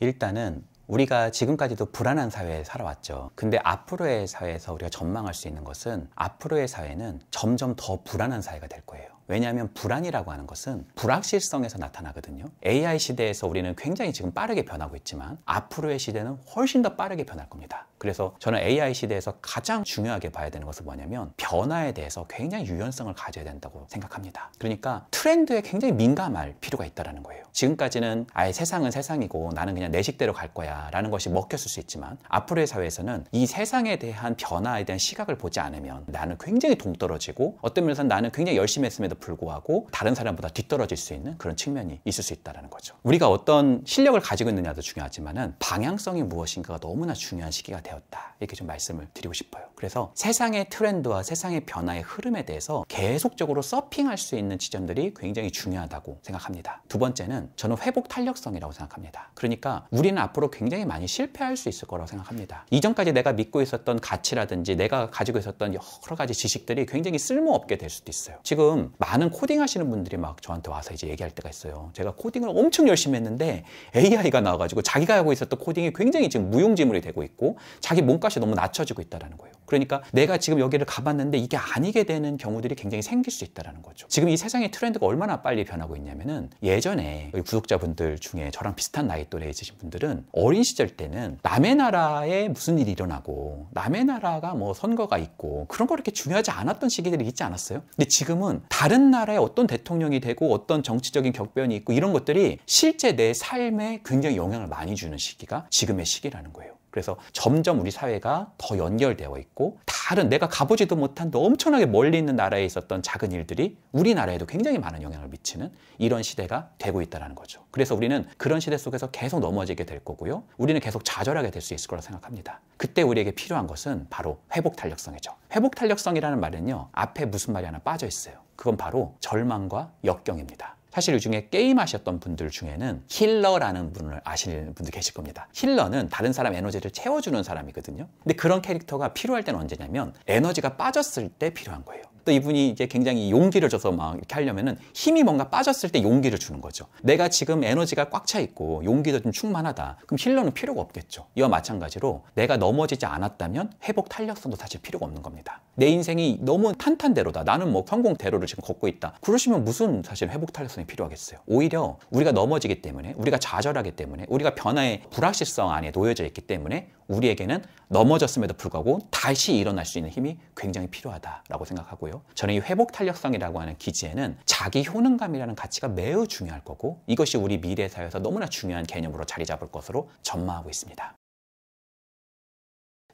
일단은 우리가 지금까지도 불안한 사회에 살아왔죠. 근데 앞으로의 사회에서 우리가 전망할 수 있는 것은 앞으로의 사회는 점점 더 불안한 사회가 될 거예요. 왜냐하면 불안이라고 하는 것은 불확실성에서 나타나거든요. AI 시대에서 우리는 굉장히 지금 빠르게 변하고 있지만 앞으로의 시대는 훨씬 더 빠르게 변할 겁니다. 그래서 저는 AI 시대에서 가장 중요하게 봐야 되는 것은 뭐냐면 변화에 대해서 굉장히 유연성을 가져야 된다고 생각합니다. 그러니까 트렌드에 굉장히 민감할 필요가 있다는 거예요. 지금까지는 아예 세상은 세상이고 나는 그냥 내 식대로 갈 거야 라는 것이 먹혔을 수 있지만 앞으로의 사회에서는 이 세상에 대한 변화에 대한 시각을 보지 않으면 나는 굉장히 동떨어지고 어떤 면에서는 나는 굉장히 열심히 했음에도 불구하고 다른 사람보다 뒤떨어질 수 있는 그런 측면이 있을 수 있다는 거죠. 우리가 어떤 실력을 가지고 있느냐도 중요하지만은 방향성이 무엇인가가 너무나 중요한 시기가 되었다. 이렇게 좀 말씀을 드리고 싶어요. 그래서 세상의 트렌드와 세상의 변화의 흐름에 대해서 계속적으로 서핑할 수 있는 지점들이 굉장히 중요하다고 생각합니다. 두 번째는 저는 회복 탄력성이라고 생각합니다. 그러니까 우리는 앞으로 굉장히 많이 실패할 수 있을 거라고 생각합니다. 이전까지 내가 믿고 있었던 가치라든지 내가 가지고 있었던 여러 가지 지식들이 굉장히 쓸모없게 될 수도 있어요. 지금 많은 코딩 하시는 분들이 막 저한테 와서 이제 얘기할 때가 있어요. 제가 코딩을 엄청 열심히 했는데 AI가 나와가지고 자기가 하고 있었던 코딩이 굉장히 지금 무용지물이 되고 있고 자기 몸값이 너무 낮춰지고 있다는 거예요. 그러니까 내가 지금 여기를 가봤는데 이게 아니게 되는 경우들이 굉장히 생길 수 있다는 거죠. 지금 이 세상의 트렌드가 얼마나 빨리 변하고 있냐면은 예전에 여기 구독자분들 중에 저랑 비슷한 나이 또래 있으신 분들은 어린 시절 때는 남의 나라에 무슨 일이 일어나고 남의 나라가 뭐 선거가 있고 그런 거 이렇게 중요하지 않았던 시기들이 있지 않았어요? 근데 지금은 다른 나라에 어떤 대통령이 되고 어떤 정치적인 격변이 있고 이런 것들이 실제 내 삶에 굉장히 영향을 많이 주는 시기가 지금의 시기라는 거예요. 그래서 점점 우리 사회가 더 연결되어 있고 다른 내가 가보지도 못한 엄청나게 멀리 있는 나라에 있었던 작은 일들이 우리나라에도 굉장히 많은 영향을 미치는 이런 시대가 되고 있다는 거죠. 그래서 우리는 그런 시대 속에서 계속 넘어지게 될 거고요. 우리는 계속 좌절하게 될 수 있을 거라고 생각합니다. 그때 우리에게 필요한 것은 바로 회복 탄력성이죠. 회복 탄력성이라는 말은요. 앞에 무슨 말이 하나 빠져 있어요. 그건 바로 절망과 역경입니다. 사실 요즘에 게임 하셨던 분들 중에는 힐러라는 분을 아시는 분들 계실 겁니다. 힐러는 다른 사람 에너지를 채워주는 사람이거든요. 근데 그런 캐릭터가 필요할 때는 언제냐면 에너지가 빠졌을 때 필요한 거예요. 또 이분이 이제 굉장히 용기를 줘서 막 이렇게 하려면은 힘이 뭔가 빠졌을 때 용기를 주는 거죠. 내가 지금 에너지가 꽉 차 있고 용기도 좀 충만하다. 그럼 힐러는 필요가 없겠죠. 이와 마찬가지로 내가 넘어지지 않았다면 회복 탄력성도 사실 필요가 없는 겁니다. 내 인생이 너무 탄탄대로다. 나는 뭐 성공대로를 지금 걷고 있다. 그러시면 무슨 사실 회복 탄력성이 필요하겠어요. 오히려 우리가 넘어지기 때문에 우리가 좌절하기 때문에 우리가 변화의 불확실성 안에 놓여져 있기 때문에 우리에게는 넘어졌음에도 불구하고 다시 일어날 수 있는 힘이 굉장히 필요하다라고 생각하고요. 저는 이 회복 탄력성이라고 하는 기지에는 자기 효능감이라는 가치가 매우 중요할 거고 이것이 우리 미래 사회에서 너무나 중요한 개념으로 자리 잡을 것으로 전망하고 있습니다.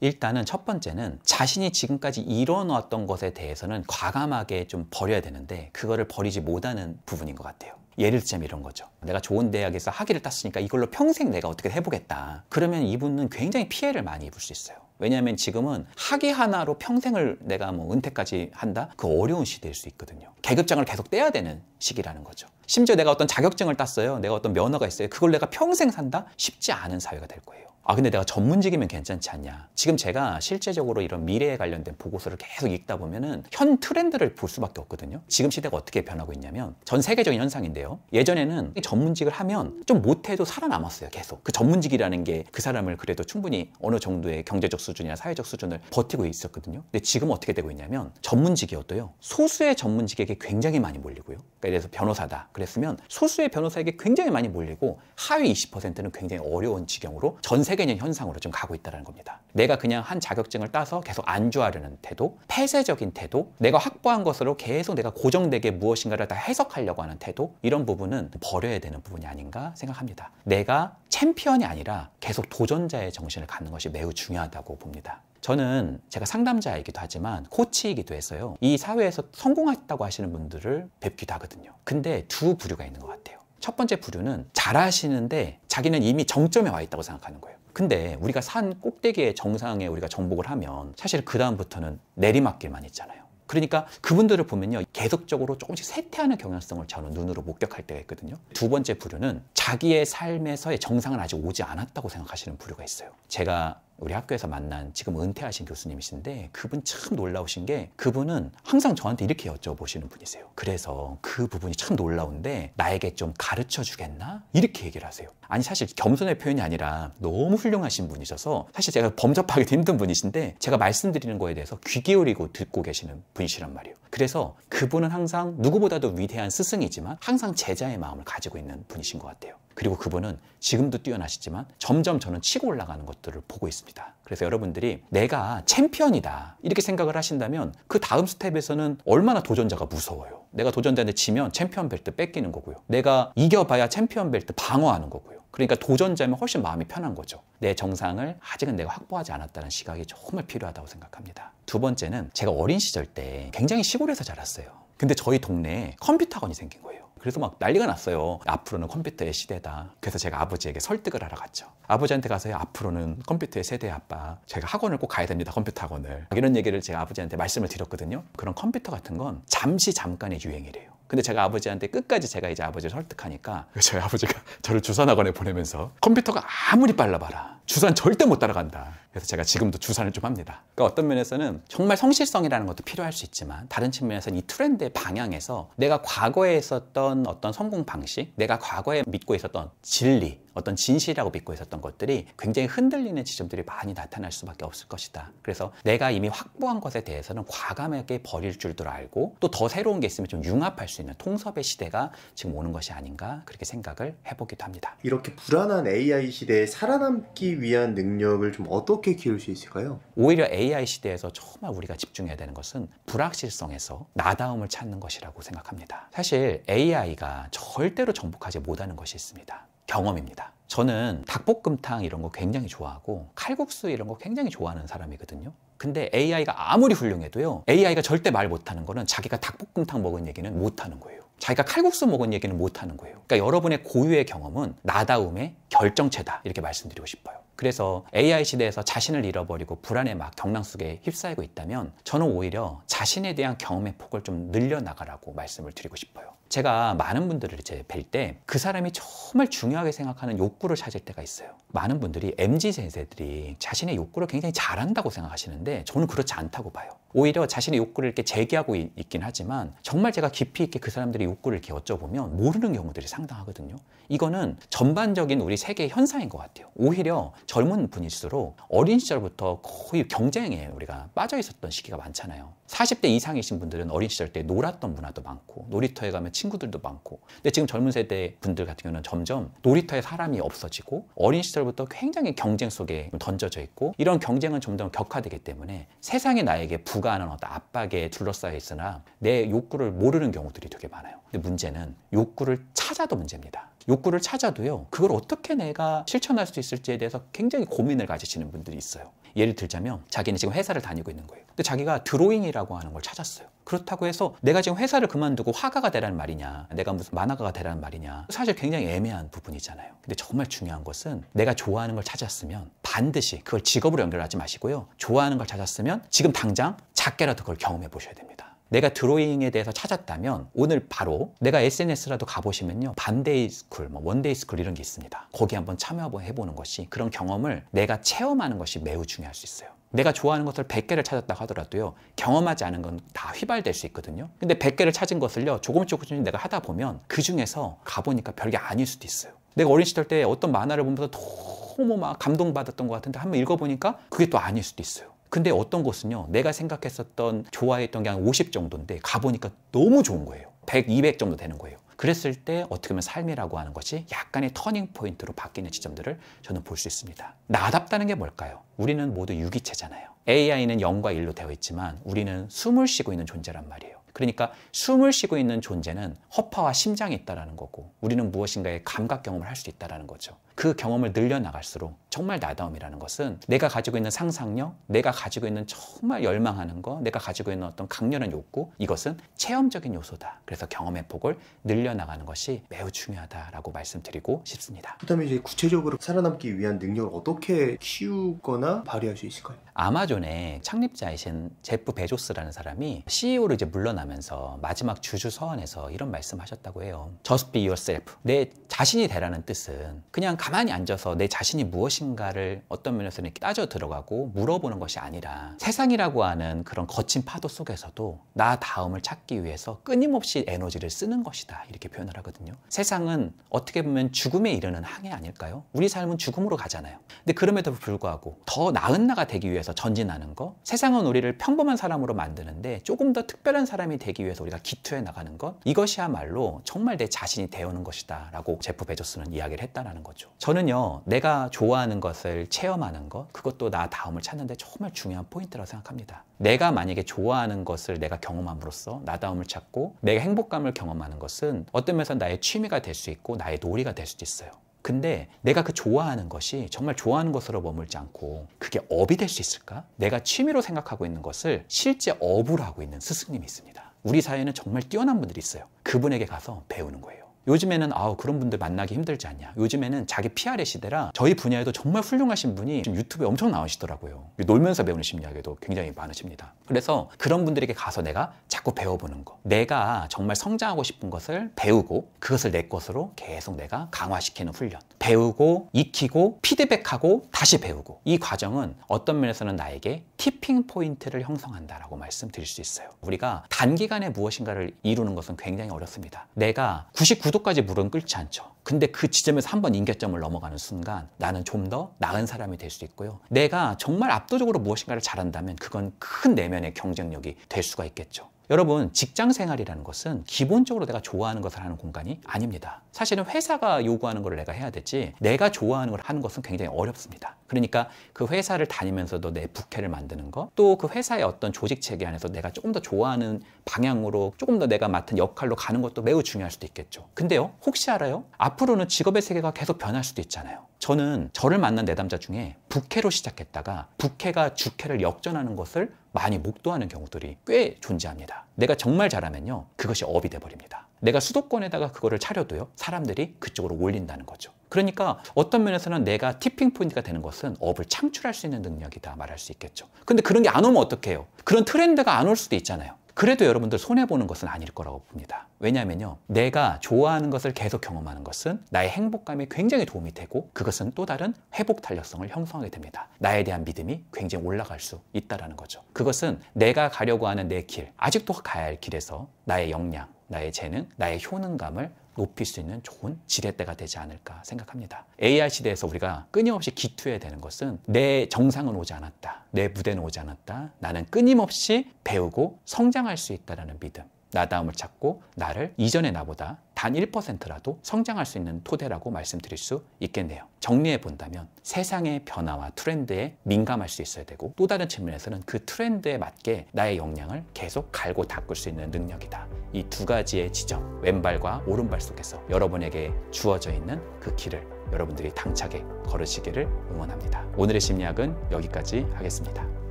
일단은 첫 번째는 자신이 지금까지 이뤄놓았던 것에 대해서는 과감하게 좀 버려야 되는데 그거를 버리지 못하는 부분인 것 같아요. 예를 들자면 이런 거죠. 내가 좋은 대학에서 학위를 땄으니까 이걸로 평생 내가 어떻게 해보겠다. 그러면 이분은 굉장히 피해를 많이 입을 수 있어요. 왜냐하면 지금은 학위 하나로 평생을 내가 뭐 은퇴까지 한다? 그 어려운 시대일 수 있거든요. 계급장을 계속 떼야 되는 시기라는 거죠. 심지어 내가 어떤 자격증을 땄어요. 내가 어떤 면허가 있어요. 그걸 내가 평생 산다? 쉽지 않은 사회가 될 거예요. 아 근데 내가 전문직이면 괜찮지 않냐. 지금 제가 실제적으로 이런 미래에 관련된 보고서를 계속 읽다 보면은 현 트렌드를 볼 수밖에 없거든요. 지금 시대가 어떻게 변하고 있냐면 전 세계적인 현상인데요. 예전에는 전문직을 하면 좀 못해도 살아남았어요. 계속 그 전문직이라는 게 그 사람을 그래도 충분히 어느 정도의 경제적 수준이나 사회적 수준을 버티고 있었거든요. 근데 지금 어떻게 되고 있냐면 전문직이어도요. 소수의 전문직에게 굉장히 많이 몰리고요. 그러니까 예를 들어서 변호사다 그랬으면 소수의 변호사에게 굉장히 많이 몰리고 하위 20%는 굉장히 어려운 지경으로 전 세계적인 현상으로 좀 가고 있다는 겁니다. 내가 그냥 한 자격증을 따서 계속 안주하려는 태도, 폐쇄적인 태도, 내가 확보한 것으로 계속 내가 고정되게 무엇인가를 다 해석하려고 하는 태도, 이런 부분은 버려야 되는 부분이 아닌가 생각합니다. 내가 챔피언이 아니라 계속 도전자의 정신을 갖는 것이 매우 중요하다고 봅니다. 저는 제가 상담자이기도 하지만 코치이기도 해서요. 이 사회에서 성공했다고 하시는 분들을 뵙기도 하거든요. 근데 두 부류가 있는 것 같아요. 첫 번째 부류는 잘하시는데 자기는 이미 정점에 와 있다고 생각하는 거예요. 근데 우리가 산 꼭대기의 정상에 우리가 정복을 하면 사실 그 다음부터는 내리막길만 있잖아요. 그러니까 그분들을 보면요. 계속적으로 조금씩 쇠퇴하는 경향성을 저는 눈으로 목격할 때가 있거든요. 두 번째 부류는 자기의 삶에서의 정상은 아직 오지 않았다고 생각하시는 부류가 있어요. 제가 우리 학교에서 만난 지금 은퇴하신 교수님이신데 그분 참 놀라우신 게 그분은 항상 저한테 이렇게 여쭤보시는 분이세요. 그래서 그 부분이 참 놀라운데 나에게 좀 가르쳐 주겠나? 이렇게 얘기를 하세요. 아니 사실 겸손의 표현이 아니라 너무 훌륭하신 분이셔서 사실 제가 범접하기도 힘든 분이신데 제가 말씀드리는 거에 대해서 귀 기울이고 듣고 계시는 분이시란 말이에요. 그래서 그분은 항상 누구보다도 위대한 스승이지만 항상 제자의 마음을 가지고 있는 분이신 것 같아요. 그리고 그분은 지금도 뛰어나시지만 점점 저는 치고 올라가는 것들을 보고 있습니다. 그래서 여러분들이 내가 챔피언이다 이렇게 생각을 하신다면 그 다음 스텝에서는 얼마나 도전자가 무서워요. 내가 도전자한테 지면 챔피언 벨트 뺏기는 거고요. 내가 이겨봐야 챔피언 벨트 방어하는 거고요. 그러니까 도전자면 훨씬 마음이 편한 거죠. 내 정상을 아직은 내가 확보하지 않았다는 시각이 정말 필요하다고 생각합니다. 두 번째는 제가 어린 시절 때 굉장히 시골에서 자랐어요. 근데 저희 동네에 컴퓨터 학원이 생긴 거예요. 그래서 막 난리가 났어요. 앞으로는 컴퓨터의 시대다. 그래서 제가 아버지에게 설득을 하러 갔죠. 아버지한테 가서요. 앞으로는 컴퓨터의 세대 아빠. 제가 학원을 꼭 가야 됩니다. 컴퓨터 학원을. 이런 얘기를 제가 아버지한테 말씀을 드렸거든요. 그런 컴퓨터 같은 건 잠깐의 유행이래요. 근데 제가 아버지한테 끝까지 제가 이제 아버지를 설득하니까 저희 아버지가 저를 주산학원에 보내면서 컴퓨터가 아무리 빨라봐라. 주산 절대 못 따라간다. 그래서 제가 지금도 주산을 좀 합니다. 그러니까 어떤 면에서는 정말 성실성이라는 것도 필요할 수 있지만 다른 측면에서는 이 트렌드의 방향에서 내가 과거에 있었던 어떤 성공 방식, 내가 과거에 믿고 있었던 진리, 어떤 진실이라고 믿고 있었던 것들이 굉장히 흔들리는 지점들이 많이 나타날 수밖에 없을 것이다. 그래서 내가 이미 확보한 것에 대해서는 과감하게 버릴 줄도 알고 또 더 새로운 게 있으면 좀 융합할 수 있는 통섭의 시대가 지금 오는 것이 아닌가 그렇게 생각을 해보기도 합니다. 이렇게 불안한 AI 시대에 살아남기 위한 능력을 좀 어떻게 키울 수 있을까요? 오히려 AI 시대에서 정말 우리가 집중해야 되는 것은 불확실성에서 나다움을 찾는 것이라고 생각합니다. 사실 AI가 절대로 정복하지 못하는 것이 있습니다. 경험입니다. 저는 닭볶음탕 이런 거 굉장히 좋아하고 칼국수 이런 거 굉장히 좋아하는 사람이거든요. 근데 AI가 아무리 훌륭해도요. AI가 절대 말 못하는 거는 자기가 닭볶음탕 먹은 얘기는 못하는 거예요. 자기가 칼국수 먹은 얘기는 못하는 거예요. 그러니까 여러분의 고유의 경험은 나다움의 결정체다 이렇게 말씀드리고 싶어요. 그래서 AI 시대에서 자신을 잃어버리고 불안의 막 경랑 속에 휩싸이고 있다면 저는 오히려 자신에 대한 경험의 폭을 좀 늘려나가라고 말씀을 드리고 싶어요. 제가 많은 분들을 이제 뵐 때 그 사람이 정말 중요하게 생각하는 욕구를 찾을 때가 있어요. 많은 분들이 MZ 세대들이 자신의 욕구를 굉장히 잘한다고 생각하시는데 저는 그렇지 않다고 봐요. 오히려 자신의 욕구를 이렇게 제기하고 있긴 하지만 정말 제가 깊이 있게 그 사람들의 욕구를 이렇게 여쭤보면 모르는 경우들이 상당하거든요. 이거는 전반적인 우리 세계의 현상인 것 같아요. 오히려 젊은 분일수록 어린 시절부터 거의 경쟁에 우리가 빠져 있었던 시기가 많잖아요. 40대 이상이신 분들은 어린 시절 때 놀았던 문화도 많고 놀이터에 가면 친구들도 많고 근데 지금 젊은 세대 분들 같은 경우는 점점 놀이터에 사람이 없어지고 어린 시절부터 굉장히 경쟁 속에 던져져 있고 이런 경쟁은 점점 격화되기 때문에 세상이 나에게 부과하는 어떤 압박에 둘러싸여 있으나 내 욕구를 모르는 경우들이 되게 많아요. 근데 문제는 욕구를 찾아도 문제입니다. 욕구를 찾아도요. 그걸 어떻게 내가 실천할 수 있을지에 대해서 굉장히 고민을 가지시는 분들이 있어요. 예를 들자면 자기는 지금 회사를 다니고 있는 거예요. 근데 자기가 드로잉이라고 하는 걸 찾았어요. 그렇다고 해서 내가 지금 회사를 그만두고 화가가 되라는 말이냐 내가 무슨 만화가가 되라는 말이냐 사실 굉장히 애매한 부분이잖아요. 근데 정말 중요한 것은 내가 좋아하는 걸 찾았으면 반드시 그걸 직업으로 연결하지 마시고요. 좋아하는 걸 찾았으면 지금 당장 작게라도 그걸 경험해 보셔야 됩니다. 내가 드로잉에 대해서 찾았다면 오늘 바로 내가 SNS라도 가보시면요. 반데이 스쿨, 원데이 스쿨 이런 게 있습니다. 거기 한번 참여해보는 것이 그런 경험을 내가 체험하는 것이 매우 중요할 수 있어요. 내가 좋아하는 것을 100개를 찾았다고 하더라도요. 경험하지 않은 건 다 휘발될 수 있거든요. 근데 100개를 찾은 것을요. 조금씩 내가 하다 보면 그중에서 가보니까 별게 아닐 수도 있어요. 내가 어린 시절 때 어떤 만화를 보면서 너무 막 감동받았던 것 같은데 한번 읽어보니까 그게 또 아닐 수도 있어요. 근데 어떤 곳은요. 내가 생각했었던 좋아했던 게 한 50 정도인데 가보니까 너무 좋은 거예요. 100, 200 정도 되는 거예요. 그랬을 때 어떻게 보면 삶이라고 하는 것이 약간의 터닝 포인트로 바뀌는 지점들을 저는 볼 수 있습니다. 나답다는 게 뭘까요? 우리는 모두 유기체잖아요. AI는 0과 1로 되어 있지만 우리는 숨을 쉬고 있는 존재란 말이에요. 그러니까 숨을 쉬고 있는 존재는 허파와 심장이 있다는 거고 우리는 무엇인가의 감각 경험을 할 수 있다는 거죠. 그 경험을 늘려나갈수록 정말 나다움이라는 것은 내가 가지고 있는 상상력, 내가 가지고 있는 정말 열망하는 거, 내가 가지고 있는 어떤 강렬한 욕구 이것은 체험적인 요소다. 그래서 경험의 폭을 늘려나가는 것이 매우 중요하다라고 말씀드리고 싶습니다. 그다음에 이제 구체적으로 살아남기 위한 능력을 어떻게 키우거나 발휘할 수 있을까요? 아마존의 창립자이신 제프 베조스라는 사람이 CEO로 이제 물러나면 만나면서 마지막 주주 서원에서 이런 말씀하셨다고 해요. Just be yourself. 내 자신이 되라는 뜻은 그냥 가만히 앉아서 내 자신이 무엇인가를 어떤 면에서는 이렇게 따져 들어가고 물어보는 것이 아니라 세상이라고 하는 그런 거친 파도 속에서도 나 다음을 찾기 위해서 끊임없이 에너지를 쓰는 것이다. 이렇게 표현을 하거든요. 세상은 어떻게 보면 죽음에 이르는 항해 아닐까요? 우리 삶은 죽음으로 가잖아요. 근데 그럼에도 불구하고 더 나은 나가 되기 위해서 전진하는 것, 세상은 우리를 평범한 사람으로 만드는데 조금 더 특별한 사람이 되기 위해서 우리가 기투해 나가는 것, 이것이야말로 정말 내 자신이 되어오는 것이다 라고 제프 베조스는 이야기를 했다는 거죠. 저는요, 내가 좋아하는 것을 체험하는 것, 그것도 나 다음을 찾는 데 정말 중요한 포인트라고 생각합니다. 내가 만약에 좋아하는 것을 내가 경험함으로써 나다움을 찾고 내가 행복감을 경험하는 것은 어떤 면에서 나의 취미가 될 수 있고 나의 놀이가 될 수도 있어요. 근데 내가 그 좋아하는 것이 정말 좋아하는 것으로 머물지 않고 그게 업이 될 수 있을까? 내가 취미로 생각하고 있는 것을 실제 업으로 하고 있는 스승님이 있습니다. 우리 사회에는 정말 뛰어난 분들이 있어요. 그분에게 가서 배우는 거예요. 요즘에는 그런 분들 만나기 힘들지 않냐. 요즘에는 자기 PR의 시대라 저희 분야에도 정말 훌륭하신 분이 지금 유튜브에 엄청 나오시더라고요. 놀면서 배우는 심리학에도 굉장히 많으십니다. 그래서 그런 분들에게 가서 내가 자꾸 배워보는 거, 내가 정말 성장하고 싶은 것을 배우고 그것을 내 것으로 계속 내가 강화시키는 훈련, 배우고 익히고 피드백하고 다시 배우고, 이 과정은 어떤 면에서는 나에게 티핑 포인트를 형성한다라고 말씀드릴 수 있어요. 우리가 단기간에 무엇인가를 이루는 것은 굉장히 어렵습니다. 내가 99도까지 물은 끓지 않죠. 근데 그 지점에서 한번 임계점을 넘어가는 순간 나는 좀 더 나은 사람이 될 수 있고요. 내가 정말 압도적으로 무엇인가를 잘한다면 그건 큰 내면의 경쟁력이 될 수가 있겠죠. 여러분, 직장 생활이라는 것은 기본적으로 내가 좋아하는 것을 하는 공간이 아닙니다. 사실은 회사가 요구하는 걸 내가 해야 되지 내가 좋아하는 걸 하는 것은 굉장히 어렵습니다. 그러니까 그 회사를 다니면서도 내 부캐를 만드는 것, 또 그 회사의 어떤 조직 체계 안에서 내가 조금 더 좋아하는 방향으로 조금 더 내가 맡은 역할로 가는 것도 매우 중요할 수도 있겠죠. 근데요, 혹시 알아요? 앞으로는 직업의 세계가 계속 변할 수도 있잖아요. 저는 저를 만난 내담자 중에 부캐로 시작했다가 부캐가 주캐를 역전하는 것을 많이 목도하는 경우들이 꽤 존재합니다. 내가 정말 잘하면요, 그것이 업이 돼버립니다. 내가 수도권에다가 그거를 차려도요, 사람들이 그쪽으로 올린다는 거죠. 그러니까 어떤 면에서는 내가 티핑 포인트가 되는 것은 업을 창출할 수 있는 능력이다 말할 수 있겠죠. 근데 그런 게 안 오면 어떡해요? 그런 트렌드가 안 올 수도 있잖아요. 그래도 여러분들 손해보는 것은 아닐 거라고 봅니다. 왜냐하면요, 내가 좋아하는 것을 계속 경험하는 것은 나의 행복감에 굉장히 도움이 되고 그것은 또 다른 회복 탄력성을 형성하게 됩니다. 나에 대한 믿음이 굉장히 올라갈 수 있다는 거죠. 그것은 내가 가려고 하는 내 길, 아직도 가야 할 길에서 나의 역량, 나의 재능, 나의 효능감을 높일 수 있는 좋은 지렛대가 되지 않을까 생각합니다. AI 시대에서 우리가 끊임없이 기투해야 되는 것은 내 정상은 오지 않았다, 내 무대는 오지 않았다, 나는 끊임없이 배우고 성장할 수 있다는 믿음, 나다움을 찾고 나를 이전의 나보다 단 1%라도 성장할 수 있는 토대라고 말씀드릴 수 있겠네요. 정리해 본다면 세상의 변화와 트렌드에 민감할 수 있어야 되고, 또 다른 측면에서는 그 트렌드에 맞게 나의 역량을 계속 갈고 닦을 수 있는 능력이다. 이 두 가지의 지점, 왼발과 오른발 속에서 여러분에게 주어져 있는 그 길을 여러분들이 당차게 걸으시기를 응원합니다. 오늘의 심리학은 여기까지 하겠습니다.